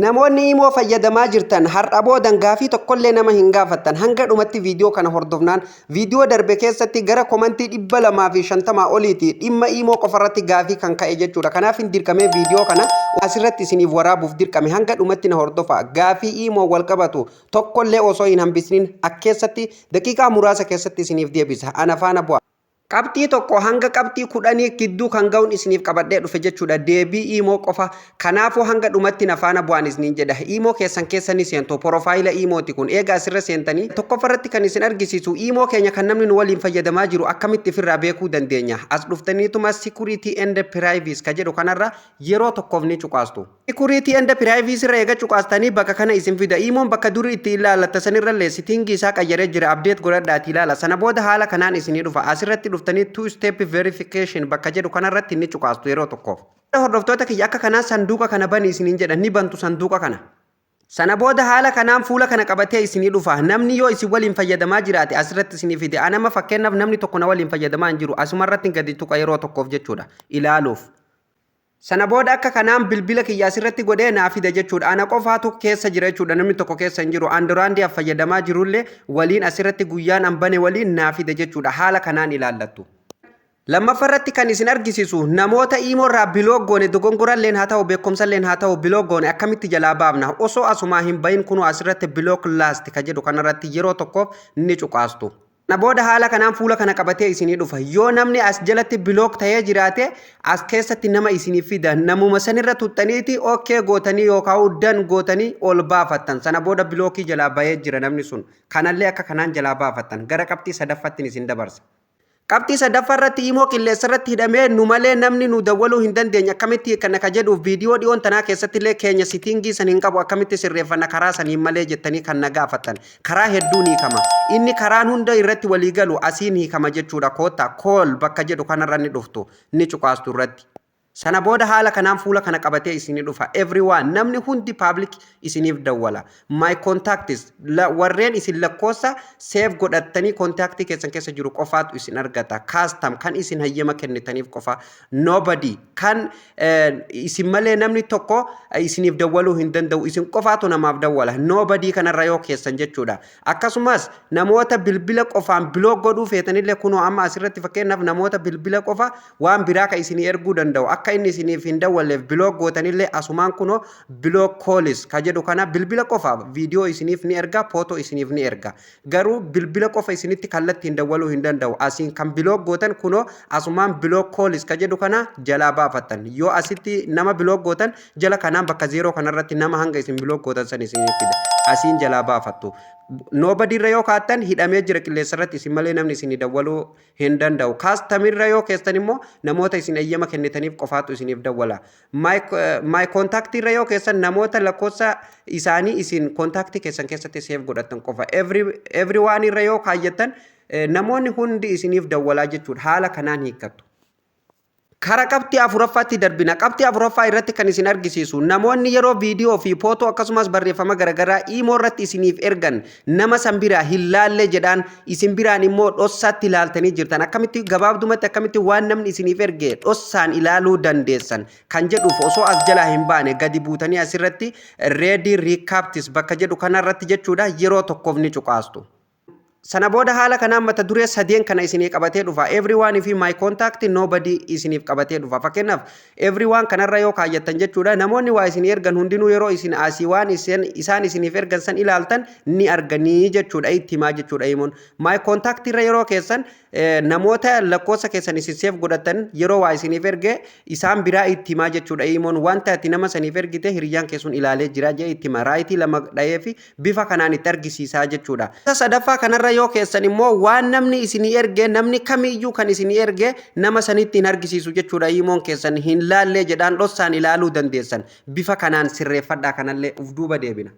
Namoonni immoo fayyadamaa jirtan har'a boodan gaafii tokkollee nama hin gaafattan hanga dhumatti viidiyoo kana hordofnaan viidiyoo darbe keessatti gara komantii 250 oliiti dhimma immoo qofarratti gaafii kan ka'e jechuudha. Kanaaf hin dirqamee viidiyoo kana asirratti isiniif waraabuuf dirqame hanga dhumatti na hordofa. Gaafii immoo wal qabatu tokkollee osoo hin hambisnin akkeessatti daqiiqaa muraasa keessatti isiniif deebisa. Ana faana bu'a. Qabxii tokko hanga qabxii 10 gidduu kan ga'uun isiniif qabadhee dhufe jechuudha. Deebii imoo qofa. Kanaafuu hanga dhumatti na faana bu'aan isiniin jedha. Imoo keessan seentu profaayila imooti kun eega asirra seentanii tokkoffarratti kan isin argisiisu imoo keenya kan namni nu waliin fayyadamaa jiru akkamitti ofirraa beekuu dandeenya. As dhuftaniituma security and privacy ka jedhu kanarra yeroo tokkoof ni cuqaastu. Security and privacy irra eega cuqaastanii bakka kana isin fida. Imoon bakka durii itti ilaalatta sanirrallee sitingi isaa qayyaree jira. Update godhadhaati ilaala. Sana booda haala kanaan isinii dhufa. Asirratti dhuftanii two step verification bakka jedhu kanarratti ni cuqaastu yeroo tokkoof. Hordoftoota kiyya akka kanaa sanduuqa kana bani isiniin jedhan ni bantu sanduuqa kana. Sana booda haala kanaan fuula kana qabatee isinii dhufa. Namni yoo isin waliin fayyadamaa jiraate asirratti isinii fide. Anama fakkeenyaaf namni tokko na waliin fayyadamaa hin jiru. Asumarratti gadi tuqa yeroo tokkoof jechuudha. Ilaaluuf. Sana booda akka kanaan bilbila kiyya asirratti godhee naa fida jechuudha. Ana qofaatu keessa jira jechuudha. Namni tokko keessa hin jiru. Android fayyadamaa jirullee waliin asirratti guyyaan hambane waliin naa fida jechuudha. Haala kanaan ilaallattu. Lammaffarratti kan isin argisiisu namoota iimoorraa biloog goone dogongoralleen haa ta'u beekumsalleen haa ta'u biloog goone akkamitti jalaa baafna osoo asumaa hin bahin kunoo asirratti biloog laast ka jedhu kanarratti yeroo tokkoof ni cuqaastu. Na booda haala kanaan fuula kana qabatee isinii dhufa. Yoo namni as jalatti biloog ta'ee jiraate as keessatti nama isinii fida. Namuma sanirra tuttaniiti okkee gootanii yookaan dan gootanii ol baafattan. Sana booda bilookii jalaa bahee jira namni sun. Kanallee akka kanaan jalaa baafattan. Gara qabxii sadaffaatti isin dabarsa. Qabxii sadaffarratti imoo qilleensarratti hidhamee nu malee namni nu dawwaluu hin dandeenye akkamitti kana ka jedhuuf viidiyoo dhiyoon tanaa keessatti illee keenya sitingii san hin qabu akkamitti sirreeffanna karaa saniin malee jettanii kan na gaafattan. Karaa hedduu ni hiikama. Inni karaan hunda irratti walii galu asiin hiikama jechuudha. Koota kool bakka jedhu kanarra ni dhuftu ni cuqaastu irratti. Sana booda haala kanaan fuula kana qabatee isinii dhufa. Everyone namni hundi public isiniif dawwala. My contacts warreen isin lakkoofsa save godhattanii contactii keessan keessa jiru qofaatu isin argata. Custom kan isin hayyama kennitaniif qofa. Nobody kan isin malee namni tokko isiniif dawwaluu hin danda'u. Isin qofaatu namaaf dawwala. Nobody kanarra yoo keessan jechuudha. Akkasumas namoota bilbila qofaan biloog godhuu feetanillee kunoo amma asirratti fakkeenyaaf namoota bilbila qofa waan biraa ka isinii erguu danda'u. Akka inni isiniif hin dawwalleef biloog gootanillee asumaan kunoo biloog koolis ka jedhu kana bilbila qofa viidiyoo isiniif ni erga footoo isiniif ni erga. Garuu bilbila qofa isinitti kallattiin dawwaluu hin danda'u. Asiin kan biloog gootan kunoo asumaan biloog koolis ka jedhu kana jalaa baafattan. Yoo asitti nama biloog gootan jala kanaan bakka zeeroo kanarratti nama hanga isin biloog gootan san isiniif fida. Asiin jalaa baafattu. Nobody irra yoo kaattan hidhamee jira qilleensarratti isin malee namni isinii dawwaluu hin danda'u. Kaastamirra yoo keessan immoo namoota isin eeyyama kennitaniif qofaatu isiniif dawwala. My contact irra yoo keessan namoota lakkoofsa isaanii isin contact keessan keessatti save godhattan qofa. Everyone irra yoo kaayyattan namoonni hundi isiniif dawwalaa jechuudha. Haala kanaan hiikkattu. Karaa qabxii afuraffaatti darbina. Qabxii afuraffaa irratti kan isin argisiisu namoonni yeroo viidiyoo fi footoo akkasumas barreeffama garaagaraa imoo irratti isiniif ergan nama san biraa hin laalle jedhaan isin biraan immoo dhossaatti ilaaltanii jirtan. Akkamitti gabaabdumatti akkamitti waan namni isiniif erge dhossaan ilaaluu dandeessan kan jedhuuf osoo as jalaa hin baane gadi buutanii asirratti ready recaps bakka jedhu kanarratti jechuudha yeroo tokkoof ni cuqaastu. Sana booda haala kanaan mata duree sadeen kana isinii qabatee dhufa. Everyone fi my contact nobody isiniif qabatee dhufa. Fakkeenyaaf everyone kanarra yoo kaayyattan jechuudha namoonni waa isinii ergan hundinuu yeroo isin asii waan isaan isiniif ergan san ilaaltan ni arganii jechuudha itti himaa jechuudha imoon. My contact irra yeroo keessan namoota lakkoofsa keessan isin save godhatan yeroo waa isiniif erge isaan biraa itti himaa jechuudha imoon wanta ati nama saniif ergite hiriyyaan keessan ilaalee jira jee itti hima. Raayitii lama dhahee fi bifa kanaan itti argisiisaa jechuudha. Sadaffaa kanarra yoo keessan immoo waan namni isinii erge namni kamiyyuu kan isinii erge nama sanitti hin argisiisu jechuudha imoon keessan hin laallee jedhaan dhossaan ilaaluu dandeessan. Bifa kanaan sirreeffadhaa kanallee uf duuba deebina.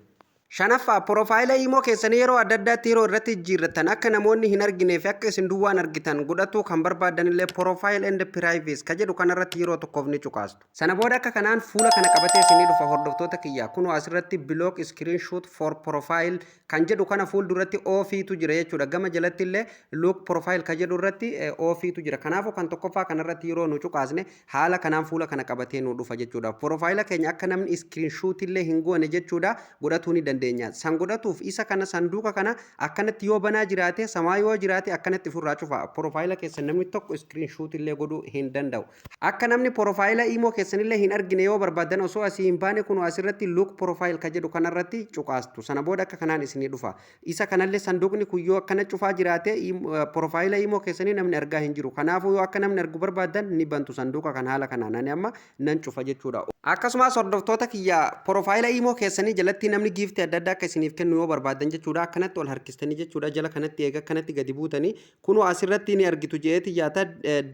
Shanaffaa profaayila imo keessanii yeroo adda addaatti yeroo irratti jijjiirratan akka namoonni hin argineef akka isin duwwaan argitan godhatu kan barbaadanillee profile and privacy ka jedhu kanarratti yeroo tokkoof ni cuqaastu. Sana booda akka kanaan fuula kana qabatee isinii dhufa hordoftoota kiyyaa kunoo asirratti block screenshot for profile kan jedhu kana fuulduratti ofiitu jira jechuudha. Gama jalatti illee look profile ka jedhu irratti ofiitu jira. Kanaafuu kan tokkoffaa kanarratti yeroo nu cuqaasne haala kanaan fuula kana qabatee nu dhufa jechuudha. Profile keenya akka namni screenshot illee hin goone jechuudha godhatu ni dandeenya. San godhatuuf isa kana sanduuqa kana akkanatti yoo banaa jiraate samaa yoo jiraate akkanatti furraa cufa. Profaayila keessan namni tokko screenshot illee godhuu hin danda'u. Akka namni profaayila imo keessan illee hin argine yoo barbaadan osoo asii hin baane kun asirratti look profile ka jedhu kanarratti cuqaastu. Sana booda akka kanaan isinii dhufa. Isa kanallee sanduuqni kun yoo akkana cufaa jiraate profaayila imo keessanii namni argaa hin jiru. Kanaafuu yoo akka namni argu barbaadan ni bantu sanduuqa kan haala kanaan ani amma nan cufa jechuudha. Akkasumas hordoftoota kiyya profaayila imo keessanii jalatti namni giiftii adda addaa akka isiniif kennu yoo barbaadan jechuudha akkanatti ol harkistanii jechuudha jala kanatti eega kanatti gadi buutanii kunoo asirratti ni argitu jeeti yaata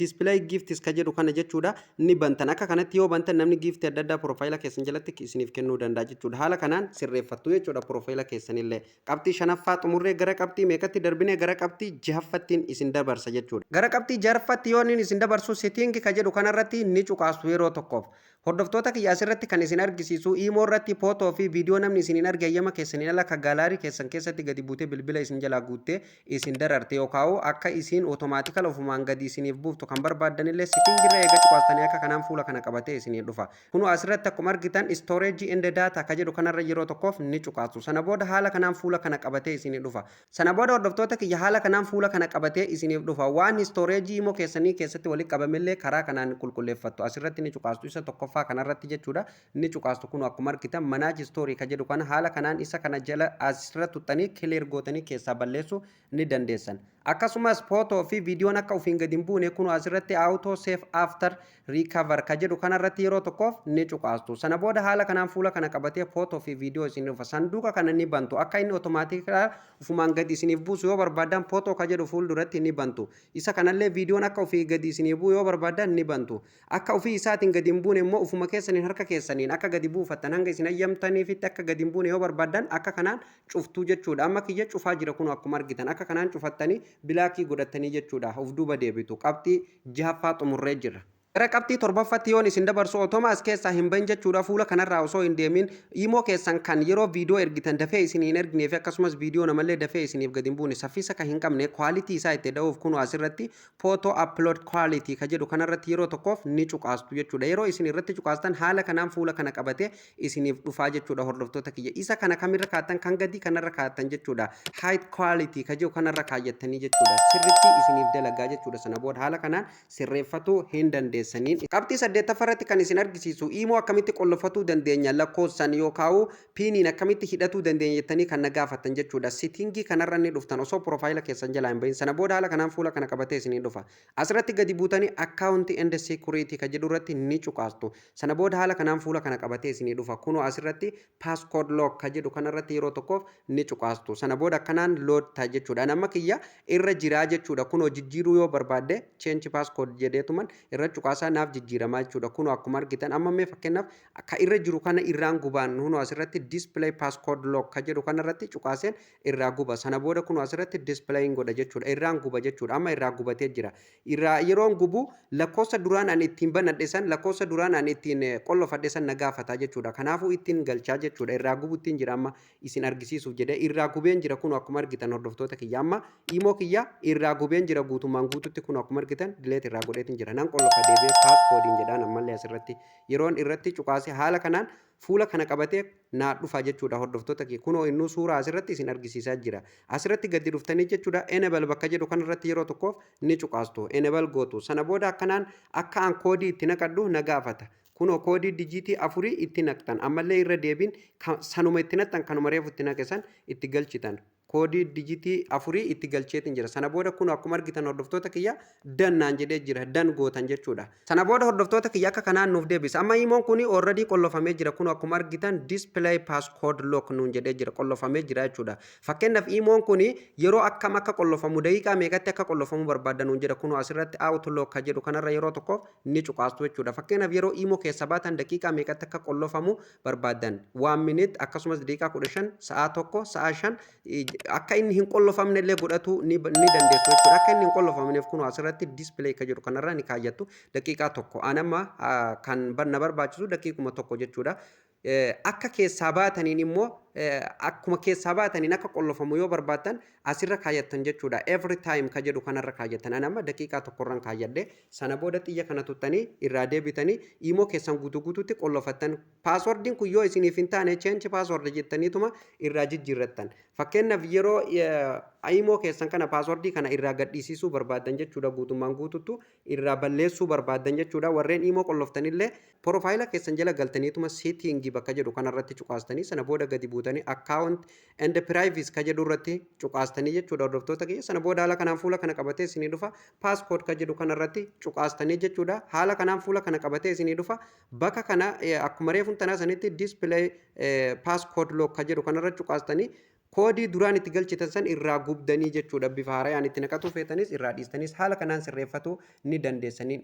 display gifts ka jedhu kana jechuudha ni bantan akka kanatti yoo bantan namni giiftii adda addaa profaayila keessan jalatti isiniif kennuu danda'a jechuudha haala kanaan sirreeffattu jechuudha profaayila keessanillee qabxii shanaffaa xumurree gara qabxii meeqatti darbine gara qabxii jahaffattiin isin dabarsa jechuudha gara qabxii jahaffaatti yoo inni isin dabarsu setting ka jedhu kanarratti ni cuqaastu yeroo tokkoof hordoftoota kiyya asirratti kan isin argisiisu imo irratti footoo fi viidiyoo namni isin arge ayyama keessanii ala ka gaalaarii keessan keessatti gadi buutee bilbila isin jalaa guuttee isin dararte yookaan akka isin automaatikal ofumaan gadi isiniif buuftu kan barbaadanillee settingirra eega cuqaastanii akka kanaan fuula kana qabatee isinii dhufa. Kunoo asirratti akkuma argitan storage and data ka jedhu kanarra yeroo tokkoof ni cuqaastu. Sana booda haala kanaan fuula kana qabatee isinii dhufa. Sana booda hordoftoota kiyya haala kanaan fuula kana qabatee isiniif dhufa. Waan storage imo keessanii keessatti walitti qabamillee karaa kanaan qulqulleeffattu. Asirratti ni cuqaastu isa tokkoffaa kanarratti jechuudha ni cuqaastu kunoo akkuma argitan manage story ka jedhu kana haala kanaan isa kana jala asirratti tuttanii clear gootanii keessaa balleessuu ni dandeessan. Akkasumas footoo fi viidiyoon akka ofiin gadi hin buune kunoo asirratti auto save after recover ka jedhu kanarratti yeroo tokkoof ni cuqaastu. Sana booda haala kanaan fuula kana qabatee footoo fi viidiyoo isin dhufa. Sanduuqa kana ni bantu. Akka inni automaatikala ofumaan gadi isiniif buusu yoo barbaadan footoo ka jedhu fuulduratti ni bantu. Isa kanallee viidiyoon akka ofii gadi isiniif buu yoo barbaadan ni bantu. Akka ofii isaatiin gadi hin buune immoo ofuma keessaniin harka keessaniin akka gadi buufattan hanga isin ayyamtaniifitti akka gadi hin buune yoo barbaadan akka kanaan cuftuu jechuudha. Amma kiyya cufaa jira kun akkuma argitan akka kanaan cufattanii bilaakii godhatanii jechuudha. Of duuba deebitu. Qabxii jahaffaa xumurree jira. Gara qabxii torbaffaatti yoon isin dabarsu otoma as keessaa hin bahin jechuudha fuula kanarraa osoo hin deemin imo keessan kan yeroo viidiyoo ergitan dafee isin hin ergineef akkasumas viidiyoo namallee dafee isiniif gadi hin buune saffisa kan hin qabne quality isaa itti da'uuf kunoo asirratti photo upload quality ka jedhu kanarratti yeroo tokkoof ni cuqaastu jechuudha. Yeroo isin irratti cuqaastan haala kanaan fuula kana qabatee isiniif dhufaa jechuudha hordoftoota kiyya. Isa kana kamirra kaa'attan kan gadi kanarra kaa'attan jechuudha. High quality ka jedhu kanarra kaayyattanii jechuudha. Sirritti isiniif dalagaa jechuudha. Sana booda haala kanaan sirreeffatuu hin dandeessu. Qabxii 8ffaarratti kan isin argisiisu imo akkamitti qollofatuu dandeenya lakkoofsan yookaan piiniin akkamitti hidhatuu dandeenya jettanii kan nagaafatan jechuudha. Settingii kanarra ni dhuftan osoo profaayila keessan jalaa hin bahin. Sana booda haala kanaan fuula kana qabatee isinii dhufa. Asirratti gadi buutanii account and security ka jedhu irratti ni cuqaastu. Sana booda haala kanaan fuula kana qabatee isinii dhufa. Kunoo asirratti passcode lock ka jedhu kanarratti yeroo tokkoof ni cuqaastu. Sana booda akkanaan load ta'a jechuudha. Nama kiyya irra jiraa jechuudha. Kunoo jijjiiruu yoo barbaadde change passcode jedheetuman irra cuqaastu. Naaf jijjiiramaa jechuudha. Kunoo akkuma argitan amma mee fakkeenyaaf akka irra jiru kana irraan gubaan kunoo asirratti display passcode lock ka jedhu kanarratti cuqaaseen irraa guba. Sana booda kunoo asirratti display godha jechuudha. Irraan guba jechuudha. Amma irraa gubatee jira. Irraa yeroon gubu lakkoofsa duraan ani ittiin banadhe san lakkoofsa duraan ani ittiin qollofadhe san nagaafata jechuudha. Kanaafuu ittiin galchaa jechuudha. Irraa gubu ittiin jira amma isin argisiisuuf jedhee irraa gubeen jira kunoo akkuma argitan hordoftoota kiyya amma imo kiyya irraa gubeen jira guutummaan guututti kunoo akkuma argitan delete irraa godheetiin jira. Nan qollofadhe passcode jedhaan ammallee asirratti yeroon irratti cuqaase haala kanaan fuula kana qabatee naa dhufa jechuudha hordoftoota kee kunoo innuu suuraa asirratti isin argisiisaa jira. Asirratti gadi dhuftanii jechuudha enable bakka jedhu kanarratti yeroo tokkoof ni cuqaastu enable gootu. Sana booda akkanaan akka an koodii itti naqadhu na gaafata. Kunoo koodii dijiitii 4 itti naqxan ammallee irra deebiin sanuma itti naqxan kanuma reefu itti naqesan itti galchitan. koodii dijitii afurii itti galcheetiin jira. Sana booda kun akkuma argitan hordoftoota kiyya dannaan jedhee jira. Dan gootan jechuudha. Sana booda hordoftoota kiyya akka kanaan nuuf deebisa. Amma imoon kun already qollofamee jira. Kun akkuma argitan display passcode lock nuun jedhee jira. Qollofamee jira jechuudha. Fakkeenyaaf imoon kun yeroo akkam akka qollofamu daqiiqaa meeqatti akka qollofamu barbaadan nuun jedha. Kun asirratti outlock jedhu kanarra yeroo tokko ni cuqaastu jechuudha. Fakkeenyaaf yeroo imoo keessa baatan daqiiqaa meeqatti akka qollofamu barbaadan 1 minute akkasumas daqiiqaa 15 sa'a tokko sa'a 5 akka inni hin qollofamne illee godhatu ni dandeessu jechuudha. Akka inni hin qollofamneef kun asirratti display ka jedhu kanarra ni kaayyattu daqiiqaa tokko. Anamma kan na barbaachisu daqiiquma tokko jechuudha. Akka keessaa baataniin immoo akkuma keessaa baataniin akka qollofamu yoo barbaaddan asirra kaayyattan jechuudha. Every time ka jedhu kanarra kaayyattan. Anamma daqiiqaa tokkorran kaayyadhe sana booda xiyya kana tuttanii irraa deebitanii imoo keessan guutuutti qollofattan. Paaswordiin kun yoo isiniif hin taane change password jettaniituma irraa jijjiirrattan. Fakkeenyaaf yeroo imoo keessan kana paaswordii kana irraa gadhiisisuu barbaadan jechuudha. Guutummaan guututtu irraa balleessuu barbaadan jechuudha. Warreen imoo qolloftanillee profaayila keessan jala galtaniituma setting bakka jedhu kanarratti cuqaastanii sana booda gadi buutanii account and privacy ka jedhu irratti cuqaastanii jechuudha. Hordoftoota kiyya sana booda haala kanaan fuula kana qabatee isinii dhufa. Passcode ka jedhu kanarratti cuqaastanii jechuudha. Haala kanaan fuula kana qabatee isinii dhufa. Bakka kana akkuma reefuun tanaa sanitti display passcode lock ka jedhu kanarratti cuqaastanii koodii duraan itti galchitan san irraa gubdanii jechuudha. Bifa haarayaan itti naqatu feetanis irraa dhiistanis haala kanaan sirreeffatu ni dandeessanii.